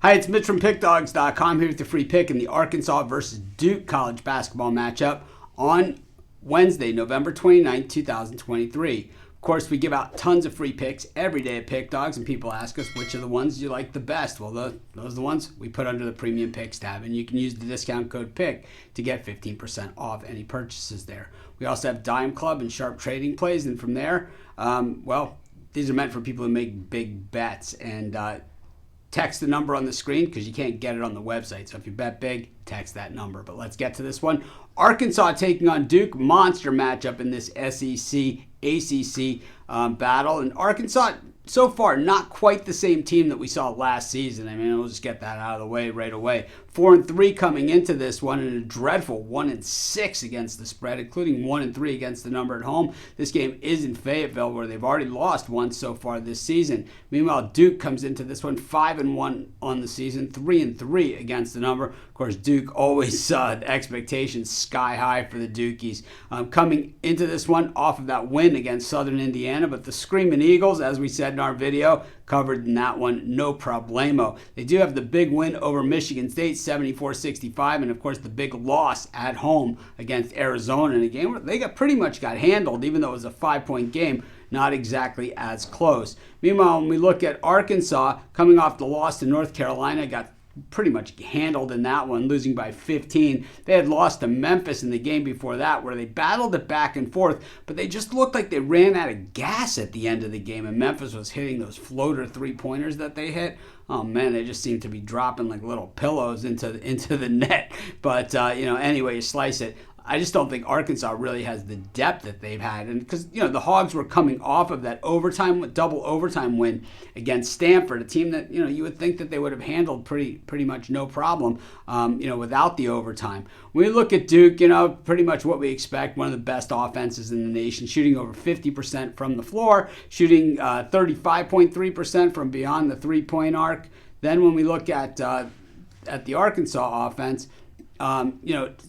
Hi, it's Mitch from Pickdawgz.com here with the free pick in the Arkansas versus Duke college basketball matchup on Wednesday, November 29th, 2023. Of course, we give out tons of free picks every day at Pickdawgz, and people ask us which are the ones you like the best. Well, those are the ones we put under the premium picks tab, and you can use the discount code PICK to get 15% off any purchases there. We also have Dime Club and Sharp Trading Plays, and from there, these are meant for people who make big bets, and text the number on the screen because you can't get it on the website. So if you bet big, text that number. But let's get to this one. Arkansas taking on Duke. Monster matchup in this SEC, ACC battle. And Arkansas, so far, not quite the same team that we saw last season. I mean, we'll just get that out of the way right away. 4-3 coming into this one, and a dreadful 1-6 against the spread, including 1-3 against the number at home. This game is in Fayetteville, where they've already lost once so far this season. Meanwhile, Duke comes into this one 5-1 on the season, 3-3 against the number. Of course, Duke always the expectations sky high for the Dukies. Coming into this one off of that win against Southern Indiana, but the Screaming Eagles, as we said in our video, covered in that one, no problemo. They do have the big win over Michigan State, 74-65, and of course the big loss at home against Arizona in a game where they pretty much got handled, even though it was a 5-point game. Not exactly as close. Meanwhile, when we look at Arkansas, coming off the loss to North Carolina, got pretty much handled in that one, losing by 15. They had lost to Memphis in the game before that, where they battled it back and forth, but they just looked like they ran out of gas at the end of the game, and Memphis was hitting those floater three-pointers that they hit. Oh man, they just seemed to be dropping like little pillows into the net. But anyway, you slice it. I just don't think Arkansas really has the depth that they've had, and because the Hogs were coming off of that double overtime win against Stanford, a team that you would think that they would have handled pretty much no problem, without the overtime. When we look at Duke, pretty much what we expect, one of the best offenses in the nation, shooting over 50% from the floor, shooting 35.3% from beyond the three-point arc. Then when we look at the Arkansas offense,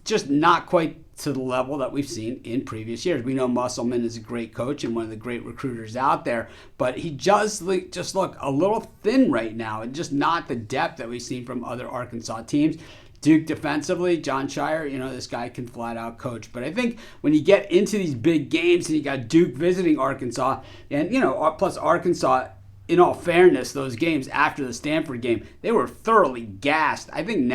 just not quite to the level that we've seen in previous years. We know Musselman is a great coach and one of the great recruiters out there, but he just look a little thin right now, and just not the depth that we've seen from other Arkansas teams. Duke defensively, John Shire, this guy can flat out coach. But I think when you get into these big games and you got Duke visiting Arkansas, and plus Arkansas, in all fairness, those games after the Stanford game, they were thoroughly gassed. I think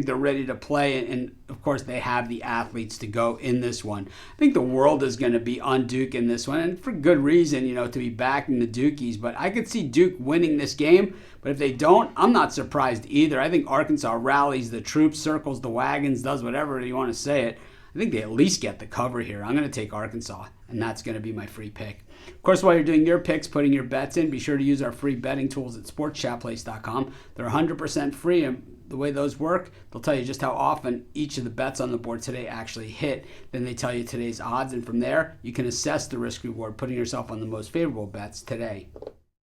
they're ready to play, and of course they have the athletes to go in this one. I think the world is going to be on Duke in this one, and for good reason, to be backing the Dukies. But I could see Duke winning this game, but if they don't, I'm not surprised either. I think Arkansas rallies the troops, circles the wagons, does whatever you want to say it. I think they at least get the cover here. I'm going to take Arkansas, and that's going to be my free pick. Of course, while you're doing your picks, putting your bets in, be sure to use our free betting tools at sportschatplace.com. They're 100% free, and the way those work, they'll tell you just how often each of the bets on the board today actually hit. Then they tell you today's odds, and from there, you can assess the risk-reward, putting yourself on the most favorable bets today.